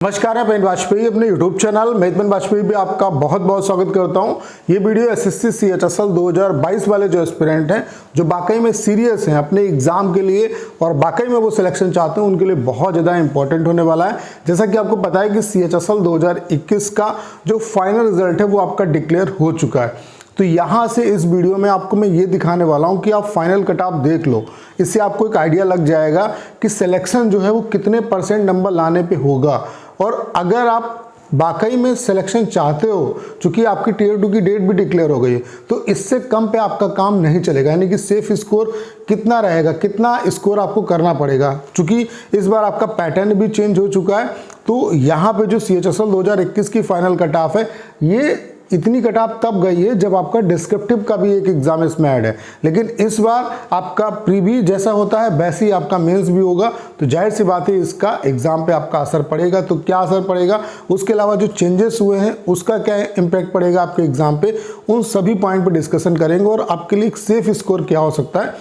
नमस्कार, मैं पेन वाजपेयी अपने यूट्यूब चैनल मेदमन वाजपेयी भी आपका बहुत बहुत स्वागत करता हूं। ये वीडियो एसएससी सीएचएसएल 2022 वाले जो एस्पिरेंट हैं, जो वाकई में सीरियस हैं अपने एग्जाम के लिए और वाकई में वो सिलेक्शन चाहते हैं, उनके लिए बहुत ज़्यादा इंपॉर्टेंट होने वाला है। जैसा कि आपको पता है कि सीएचएसएल 2021 का जो फाइनल रिजल्ट है वो आपका डिक्लेयर हो चुका है। तो यहाँ से इस वीडियो में आपको मैं ये दिखाने वाला हूँ कि आप फाइनल कट ऑफ देख लो। इससे आपको एक आइडिया लग जाएगा कि सिलेक्शन जो है वो कितने % नंबर लाने पे होगा। और अगर आप वाकई में सिलेक्शन चाहते हो, चूंकि आपकी टियर 2 की डेट भी डिक्लेयर हो गई है, तो इससे कम पे आपका काम नहीं चलेगा। यानी कि सेफ स्कोर कितना रहेगा, कितना स्कोर आपको करना पड़ेगा। चूंकि इस बार आपका पैटर्न भी चेंज हो चुका है, तो यहाँ पे जो सीएचएसएल 2021 की फाइनल कट ऑफ है, ये इतनी कट ऑफ तब गई है जब आपका डिस्क्रिप्टिव का भी एक एग्जाम इसमें ऐड है। लेकिन इस बार आपका प्री भी जैसा होता है वैसे ही आपका मेंस भी होगा, तो जाहिर सी बात है इसका एग्जाम पे आपका असर पड़ेगा। तो क्या असर पड़ेगा, उसके अलावा जो चेंजेस हुए हैं उसका क्या इम्पैक्ट पड़ेगा आपके एग्जाम पे, उन सभी पॉइंट पे डिस्कशन करेंगे। और आपके लिए एक सेफ स्कोर क्या हो सकता है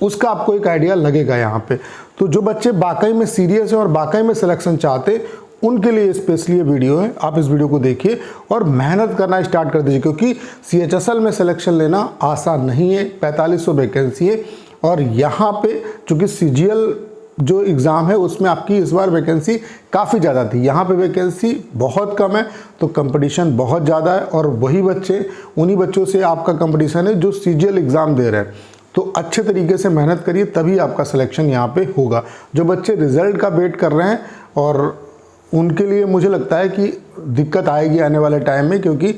उसका आपको एक आइडिया लगेगा यहाँ पे। तो जो बच्चे वाकई में सीरियस हैं और वाकई में सिलेक्शन चाहते, उनके लिए स्पेशली ये वीडियो है। आप इस वीडियो को देखिए और मेहनत करना स्टार्ट कर दीजिए, क्योंकि सीएचएसएल में सिलेक्शन लेना आसान नहीं है। 4500 वैकेंसी है और यहाँ पे चूँकि सीजीएल जो एग्ज़ाम है उसमें आपकी इस बार वैकेंसी काफ़ी ज़्यादा थी, यहाँ पे वैकेंसी बहुत कम है, तो कंपटीशन बहुत ज़्यादा है। और वही बच्चे, उन्हीं बच्चों से आपका कंपटीशन है जो सीजीएल एग्ज़ाम दे रहे हैं। तो अच्छे तरीके से मेहनत करिए, तभी आपका सिलेक्शन यहाँ पे होगा। जो बच्चे रिजल्ट का वेट कर रहे हैं, और उनके लिए मुझे लगता है कि दिक्कत आएगी आने वाले टाइम में, क्योंकि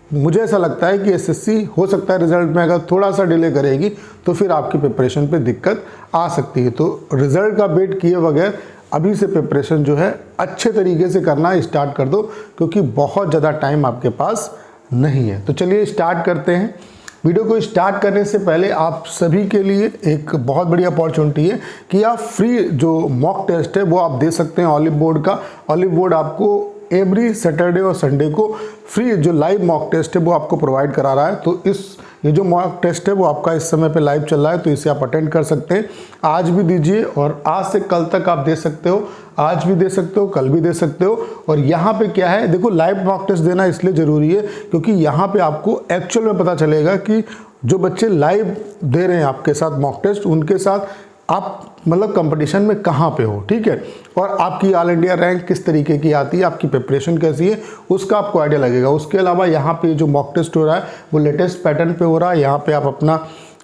मुझे ऐसा लगता है कि एसएससी हो सकता है रिज़ल्ट में अगर थोड़ा सा डिले करेगी तो फिर आपकी प्रिपरेशन पे दिक्कत आ सकती है। तो रिज़ल्ट का वेट किए बगैर अभी से प्रिपरेशन जो है अच्छे तरीके से करना स्टार्ट कर दो, क्योंकि बहुत ज़्यादा टाइम आपके पास नहीं है। तो चलिए स्टार्ट करते हैं। वीडियो को स्टार्ट करने से पहले आप सभी के लिए एक बहुत बड़ी अपॉर्चुनिटी है कि आप फ्री जो मॉक टेस्ट है वो आप दे सकते हैं ऑलिव बोर्ड का। ऑलिव बोर्ड आपको एवरी सैटरडे और संडे को फ्री जो लाइव मॉक टेस्ट है वो आपको प्रोवाइड करा रहा है। तो ये जो मॉक टेस्ट है वो आपका इस समय पे लाइव चल रहा है, तो इसे आप अटेंड कर सकते हैं। आज भी दीजिए और आज से कल तक आप दे सकते हो, आज भी दे सकते हो, कल भी दे सकते हो। और यहाँ पे क्या है, देखो लाइव मॉक टेस्ट देना इसलिए ज़रूरी है क्योंकि यहाँ पे आपको एक्चुअल में पता चलेगा कि जो बच्चे लाइव दे रहे हैं आपके साथ मॉक टेस्ट, उनके साथ आप मतलब कंपटीशन में कहाँ पे हो, ठीक है। और आपकी ऑल इंडिया रैंक किस तरीके की आती है, आपकी प्रिपरेशन कैसी है, उसका आपको आइडिया लगेगा। उसके अलावा यहाँ पे जो मॉक टेस्ट हो रहा है वो लेटेस्ट पैटर्न पे हो रहा है। यहाँ पे आप अपना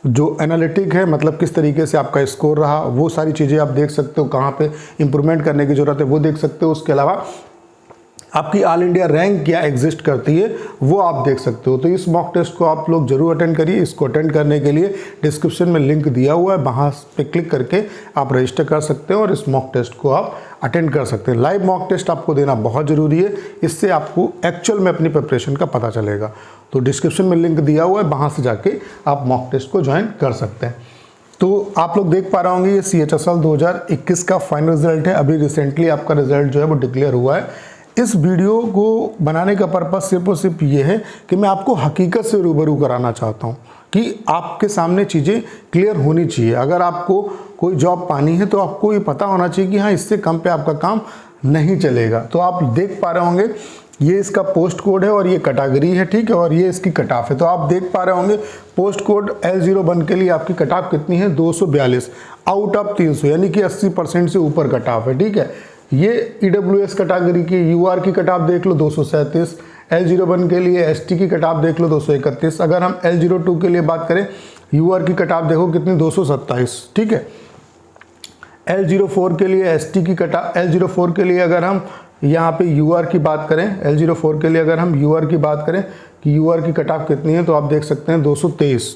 जो एनालिटिक है, मतलब किस तरीके से आपका स्कोर रहा, वो सारी चीज़ें आप देख सकते हो। कहाँ पे इंप्रूवमेंट करने की ज़रूरत है वो देख सकते हो। उसके अलावा आपकी ऑल इंडिया रैंक क्या एग्जिस्ट करती है वो आप देख सकते हो। तो इस मॉक टेस्ट को आप लोग जरूर अटेंड करिए। इसको अटेंड करने के लिए डिस्क्रिप्शन में लिंक दिया हुआ है, वहाँ पे क्लिक करके आप रजिस्टर कर सकते हो और इस मॉक टेस्ट को आप अटेंड कर सकते हैं। लाइव मॉक टेस्ट आपको देना बहुत ज़रूरी है, इससे आपको एक्चुअल में अपनी प्रिपरेशन का पता चलेगा। तो डिस्क्रिप्शन में लिंक दिया हुआ है, वहाँ से जाके आप मॉक टेस्ट को ज्वाइन कर सकते हैं। तो आप लोग देख पा रहे होंगे ये सीएचएसएल 2021 का फाइनल रिजल्ट है। अभी रिसेंटली आपका रिजल्ट जो है वो डिक्लेयर हुआ है। इस वीडियो को बनाने का पर्पस सिर्फ और सिर्फ ये है कि मैं आपको हकीकत से रूबरू कराना चाहता हूँ कि आपके सामने चीज़ें क्लियर होनी चाहिए। अगर आपको कोई जॉब पानी है तो आपको ये पता होना चाहिए कि हाँ, इससे कम पे आपका काम नहीं चलेगा। तो आप देख पा रहे होंगे ये इसका पोस्ट कोड है और ये कैटेगरी है, ठीक है, और ये इसकी कट ऑफ है। तो आप देख पा रहे होंगे पोस्ट कोड L01 के लिए आपकी कट ऑफ कितनी है, 242 आउट ऑफ 300, यानी कि 80% से ऊपर कट ऑफ है, ठीक है। ये EWS कैटेगरी की UR की कट ऑफ देख लो 237, L01 के लिए ST की कट ऑफ देख लो 231। अगर हम L02 के लिए बात करें, UR की कट ऑफ देखो कितनी, 227, ठीक है। L04 के लिए ST की कट ऑफ, L04 के लिए अगर हम यहाँ पे UR की बात करें, L04 के लिए अगर हम UR की बात करें कि UR की कट ऑफ कितनी है, तो आप देख सकते हैं 223,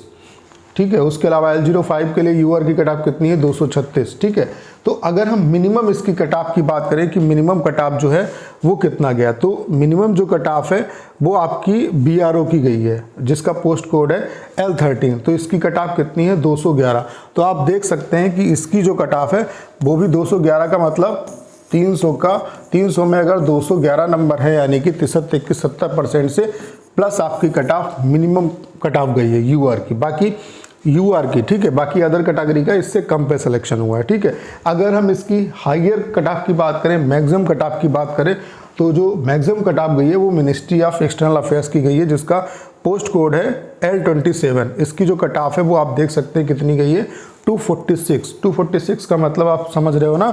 ठीक है। उसके अलावा L05 के लिए UR की कट ऑफ कितनी है, 236, ठीक है। तो अगर हम मिनिमम इसकी कट ऑफ की बात करें कि मिनिमम कट ऑफ जो है वो कितना गया, तो मिनिमम जो कट ऑफ है वो आपकी BRO की गई है, जिसका पोस्ट कोड है L13। तो इसकी कट ऑफ कितनी है, 211। तो आप देख सकते हैं कि इसकी जो कट ऑफ है वो भी 211 का मतलब 300 में अगर 211 नंबर है, यानी कि 63-70% से प्लस आपकी cut off minimum cut off गई है UR की। बाकी यूआर की, ठीक है। बाकी अदर कैटेगरी का इससे कम पे सिलेक्शन हुआ है, ठीक है। अगर हम इसकी हायर कट ऑफ की बात करें, मैक्सिमम कट ऑफ की बात करें, तो जो मैक्सिमम कट ऑफ गई है वो मिनिस्ट्री ऑफ एक्सटर्नल अफेयर्स की गई है, जिसका पोस्ट कोड है L27। इसकी जो कट ऑफ है वो आप देख सकते हैं कितनी गई है, 246। 246 का मतलब आप समझ रहे हो ना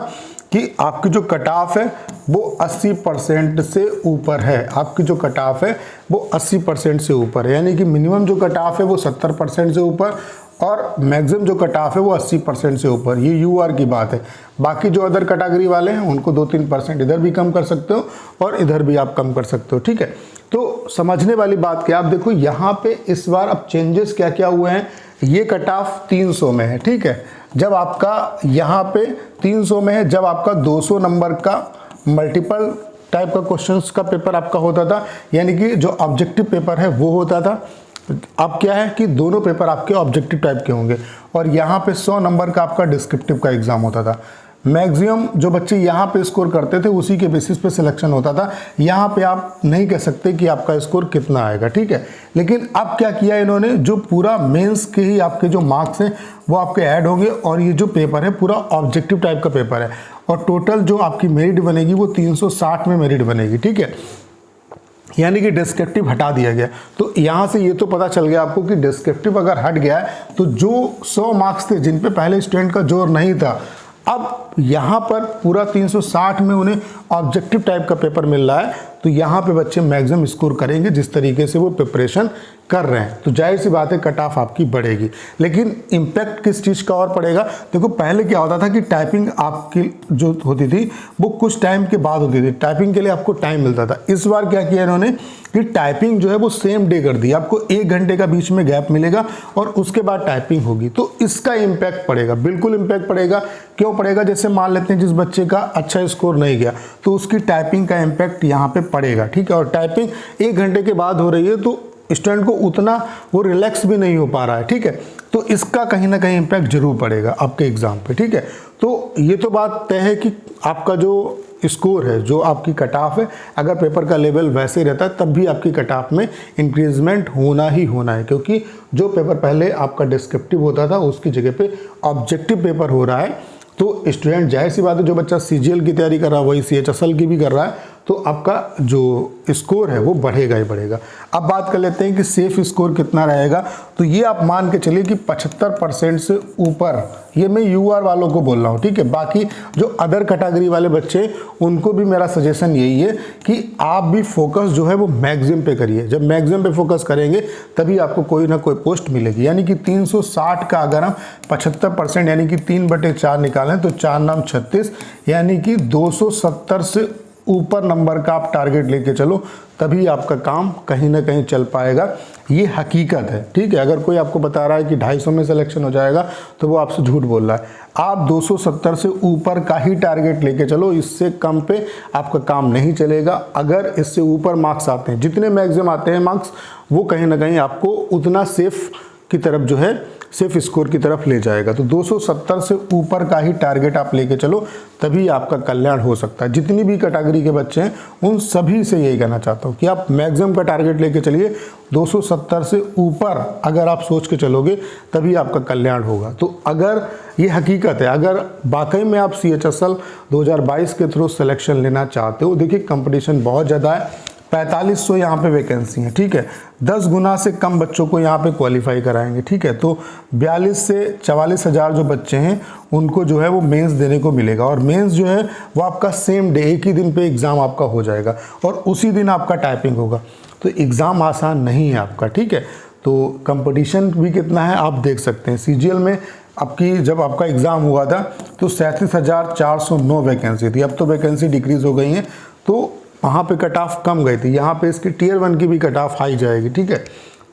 कि आपकी जो कट ऑफ है वो 80% से ऊपर है। आपकी जो कट ऑफ है वो 80% से ऊपर है, यानी कि मिनिमम जो कट ऑफ है वो 70% से ऊपर और मैक्सिमम जो कट ऑफ है वो 80% से ऊपर। ये यूआर की बात है। बाकी जो अदर कैटेगरी वाले हैं उनको 2-3% इधर भी कम कर सकते हो और इधर भी आप कम कर सकते हो, ठीक है। तो समझने वाली बात क्या, आप देखो यहाँ पे इस बार अब चेंजेस क्या क्या हुए हैं। ये कट ऑफ 300 में है, ठीक है। जब आपका यहाँ पे 300 में है, जब आपका 200 नंबर का मल्टीपल टाइप का क्वेश्चंस का पेपर आपका होता था, यानी कि जो ऑब्जेक्टिव पेपर है वो होता था। अब क्या है कि दोनों पेपर आपके ऑब्जेक्टिव टाइप के होंगे और यहाँ पे 100 नंबर का आपका डिस्क्रिप्टिव का एग्जाम होता था। मैक्सिमम जो बच्चे यहाँ पे स्कोर करते थे उसी के बेसिस पे सिलेक्शन होता था। यहाँ पे आप नहीं कह सकते कि आपका स्कोर कितना आएगा, ठीक है। लेकिन अब क्या किया इन्होंने, जो पूरा मेंस के ही आपके जो मार्क्स हैं वो आपके ऐड होंगे और ये जो पेपर है पूरा ऑब्जेक्टिव टाइप का पेपर है और टोटल जो आपकी मेरिट बनेगी वो 360 में मेरिट बनेगी, ठीक है। यानी कि डिस्क्रिप्टिव हटा दिया गया। तो यहाँ से ये तो पता चल गया आपको कि डिस्क्रिप्टिव अगर हट गया है तो जो 100 मार्क्स थे जिन पे पहले स्टूडेंट का जोर नहीं था, अब यहाँ पर पूरा 360 में उन्हें ऑब्जेक्टिव टाइप का पेपर मिल रहा है। तो यहाँ पे बच्चे मैक्सिमम स्कोर करेंगे जिस तरीके से वो प्रिपरेशन कर रहे हैं। तो जाहिर सी बात है कट ऑफ आपकी बढ़ेगी। लेकिन इम्पैक्ट किस चीज़ का और पड़ेगा, देखो पहले क्या होता था कि टाइपिंग आपकी जो होती थी वो कुछ टाइम के बाद होती थी, टाइपिंग के लिए आपको टाइम मिलता था। इस बार क्या किया इन्होंने कि टाइपिंग जो है वो सेम डे कर दी, आपको 1 घंटे का बीच में गैप मिलेगा और उसके बाद टाइपिंग होगी। तो इसका इम्पैक्ट पड़ेगा, बिल्कुल इम्पैक्ट पड़ेगा। क्यों पड़ेगा, जैसे मान लेते हैं जिस बच्चे का अच्छा स्कोर नहीं गया तो उसकी टाइपिंग का इम्पैक्ट यहाँ पे पड़ेगा, ठीक है। और टाइपिंग 1 घंटे के बाद हो रही है तो स्टूडेंट को उतना वो रिलैक्स भी नहीं हो पा रहा है, ठीक है। तो इसका कहीं ना कहीं इम्पैक्ट जरूर पड़ेगा आपके एग्जाम पे, ठीक है। तो ये तो बात तय है कि आपका जो स्कोर है, जो आपकी कट ऑफ है, अगर पेपर का लेवल वैसे रहता है तब भी आपकी कट ऑफ में इंक्रीजमेंट होना ही होना है, क्योंकि जो पेपर पहले आपका डिस्क्रिप्टिव होता था उसकी जगह पे ऑब्जेक्टिव पेपर हो रहा है। तो स्टूडेंट, जाहिर सी बात है, जो बच्चा CGL की तैयारी कर रहा है वही CHSL की भी कर रहा है, तो आपका जो स्कोर है वो बढ़ेगा ही बढ़ेगा। अब बात कर लेते हैं कि सेफ स्कोर कितना रहेगा। तो ये आप मान के चलिए कि 75% से ऊपर, ये मैं UR वालों को बोल रहा हूँ, ठीक है। बाकी जो अदर कैटेगरी वाले बच्चे उनको भी मेरा सजेशन यही है कि आप भी फोकस जो है वो मैक्सिमम पे करिए। जब मैक्सिमम पे फोकस करेंगे तभी आपको कोई ना कोई पोस्ट मिलेगी। यानी कि 360 का अगर हम 75% यानी कि 3/4 निकालें तो 4 नाम 36, यानी कि 270 से ऊपर नंबर का आप टारगेट लेके चलो, तभी आपका काम कहीं ना कहीं चल पाएगा। ये हकीकत है, ठीक है। अगर कोई आपको बता रहा है कि 250 में सिलेक्शन हो जाएगा तो वो आपसे झूठ बोल रहा है। आप 270 से ऊपर का ही टारगेट लेके चलो, इससे कम पे आपका काम नहीं चलेगा। अगर इससे ऊपर मार्क्स आते हैं, जितने मैक्सिमम आते हैं मार्क्स, वो कहीं ना कहीं आपको उतना सेफ की तरफ जो है, सेफ स्कोर की तरफ ले जाएगा। तो 270 से ऊपर का ही टारगेट आप लेके चलो, तभी आपका कल्याण हो सकता है। जितनी भी कैटेगरी के बच्चे हैं उन सभी से यही कहना चाहता हूँ कि आप मैक्सिमम का टारगेट लेके चलिए। 270 से ऊपर अगर आप सोच के चलोगे तभी आपका कल्याण होगा। तो अगर ये हकीकत है, अगर वाकई में आप CHSL 2022 के थ्रू सिलेक्शन लेना चाहते हो, देखिए कंपटीशन बहुत ज़्यादा है। 4500 यहाँ पे वैकेंसी है, ठीक है। 10 गुना से कम बच्चों को यहाँ पे क्वालिफाई कराएंगे, ठीक है। तो 42 से 44 हज़ार जो बच्चे हैं उनको जो है वो मेंस देने को मिलेगा और मेंस जो है वो आपका सेम डे, एक ही दिन पे एग्ज़ाम आपका हो जाएगा और उसी दिन आपका टाइपिंग होगा। तो एग्ज़ाम आसान नहीं है आपका, ठीक है। तो कंपटीशन भी कितना है आप देख सकते हैं। CGL में आपकी जब आपका एग्ज़ाम हुआ था तो 37,409 वैकेंसी थी, अब तो वैकेंसी डिक्रीज़ हो गई हैं, तो वहाँ पे कट ऑफ कम गई थी। यहाँ पे इसकी Tier 1 की भी कट ऑफ हाई जाएगी, ठीक है।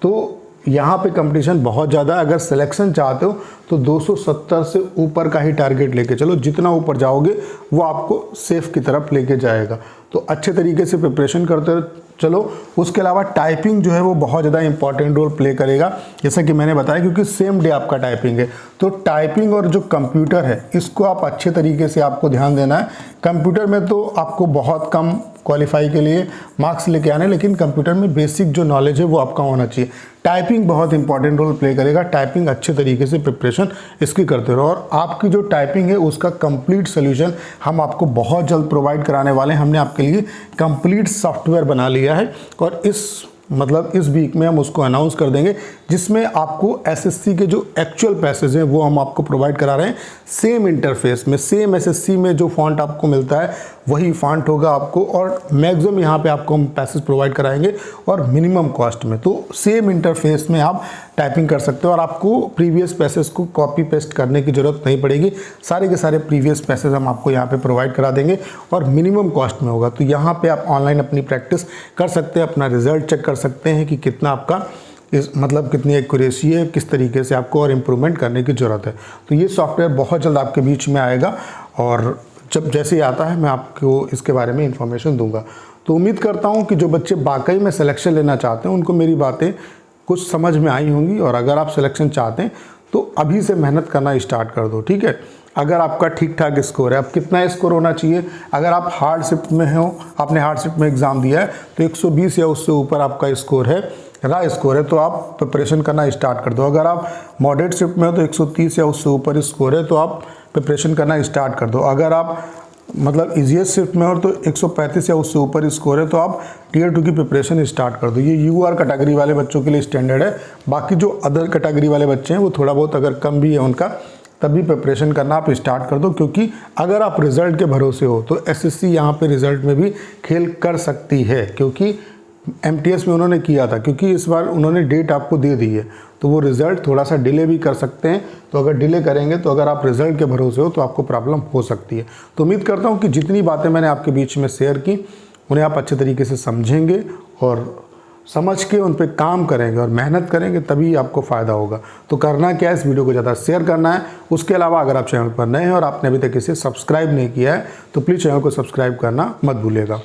तो यहाँ पे कंपटीशन बहुत ज़्यादा है। अगर सिलेक्शन चाहते हो तो 270 से ऊपर का ही टारगेट लेके चलो, जितना ऊपर जाओगे वो आपको सेफ की तरफ लेके जाएगा। तो अच्छे तरीके से प्रिपरेशन करते चलो। उसके अलावा टाइपिंग जो है वो बहुत ज़्यादा इंपॉर्टेंट रोल प्ले करेगा, जैसा कि मैंने बताया, क्योंकि सेम डे आपका टाइपिंग है। तो टाइपिंग और जो कंप्यूटर है इसको आप अच्छे तरीके से आपको ध्यान देना है। कंप्यूटर में तो आपको बहुत कम क्वालिफाई के लिए मार्क्स लेके आने, लेकिन कंप्यूटर में बेसिक जो नॉलेज है वो आपका होना चाहिए। टाइपिंग बहुत इंपॉर्टेंट रोल प्ले करेगा, टाइपिंग अच्छे तरीके से प्रिपरेशन इसकी करते रहो, और आपकी जो टाइपिंग है उसका कंप्लीट सोल्यूशन हम आपको बहुत जल्द प्रोवाइड कराने वाले हैं। हमने आपके लिए कंप्लीट सॉफ्टवेयर बना लिया है और इस वीक में हम उसको अनाउंस कर देंगे, जिसमें आपको एसएससी के जो एक्चुअल पैसेज हैं वो हम आपको प्रोवाइड करा रहे हैं। सेम इंटरफेस में, सेम एसएससी में जो फॉन्ट आपको मिलता है वही फॉन्ट होगा आपको, और मैक्सिमम यहाँ पे आपको हम पैसेज प्रोवाइड कराएंगे और मिनिमम कॉस्ट में। तो सेम इंटरफेस में आप टाइपिंग कर सकते हो और आपको प्रीवियस पैसेज को कॉपी पेस्ट करने की ज़रूरत नहीं पड़ेगी। सारे के सारे प्रीवियस पैसेज हम आपको यहाँ पे प्रोवाइड करा देंगे और मिनिमम कॉस्ट में होगा। तो यहाँ पे आप ऑनलाइन अपनी प्रैक्टिस कर सकते हैं, अपना रिजल्ट चेक कर सकते हैं कि कितना आपका कितनी एक्यूरेसी है, किस तरीके से आपको और इम्प्रूवमेंट करने की ज़रूरत है। तो ये सॉफ्टवेयर बहुत जल्द आपके बीच में आएगा और जब जैसे ही आता है मैं आपको इसके बारे में इंफॉर्मेशन दूंगा। तो उम्मीद करता हूँ कि जो बच्चे वाकई में सिलेक्शन लेना चाहते हैं उनको मेरी बातें कुछ समझ में आई होंगी, और अगर आप सिलेक्शन चाहते हैं तो अभी से मेहनत करना स्टार्ट कर दो, ठीक है। अगर आपका ठीक ठाक स्कोर है, अब कितना स्कोर होना चाहिए, अगर आप हार्ड शिफ्ट में हो, आपने हार्ड शिफ्ट में एग्ज़ाम दिया है तो 120 या उससे ऊपर आपका स्कोर है, रहा स्कोर है, तो आप प्रिपरेशन करना स्टार्ट कर दो। अगर आप मॉडरेट शिफ्ट में हो तो 130 या उससे ऊपर स्कोर है तो आप प्रिपरेशन करना स्टार्ट कर दो। अगर आप ईजीएस्ट शिफ्ट में हो तो 135 या उससे ऊपर स्कोर है तो आप टियर 2 की प्रिपरेशन स्टार्ट कर दो। ये यूआर कैटेगरी वाले बच्चों के लिए स्टैंडर्ड है। बाकी जो अदर कैटेगरी वाले बच्चे हैं वो थोड़ा बहुत अगर कम भी है उनका, तब भी प्रिपरेशन करना आप स्टार्ट कर दो, क्योंकि अगर आप रिज़ल्ट के भरोसे हो तो एसएससी यहाँ पे रिज़ल्ट में भी खेल कर सकती है, क्योंकि एमटीएस में उन्होंने किया था, क्योंकि इस बार उन्होंने डेट आपको दे दी है तो वो रिज़ल्ट थोड़ा सा डिले भी कर सकते हैं। तो अगर डिले करेंगे तो अगर आप रिज़ल्ट के भरोसे हो तो आपको प्रॉब्लम हो सकती है। तो उम्मीद करता हूँ कि जितनी बातें मैंने आपके बीच में शेयर की उन्हें आप अच्छे तरीके से समझेंगे और समझ के उन पर काम करेंगे और मेहनत करेंगे, तभी आपको फ़ायदा होगा। तो करना क्या है, इस वीडियो को ज़्यादा शेयर करना है। उसके अलावा अगर आप चैनल पर नए हैं और आपने अभी तक इसे सब्सक्राइब नहीं किया है तो प्लीज़ चैनल को सब्सक्राइब करना मत भूलिएगा।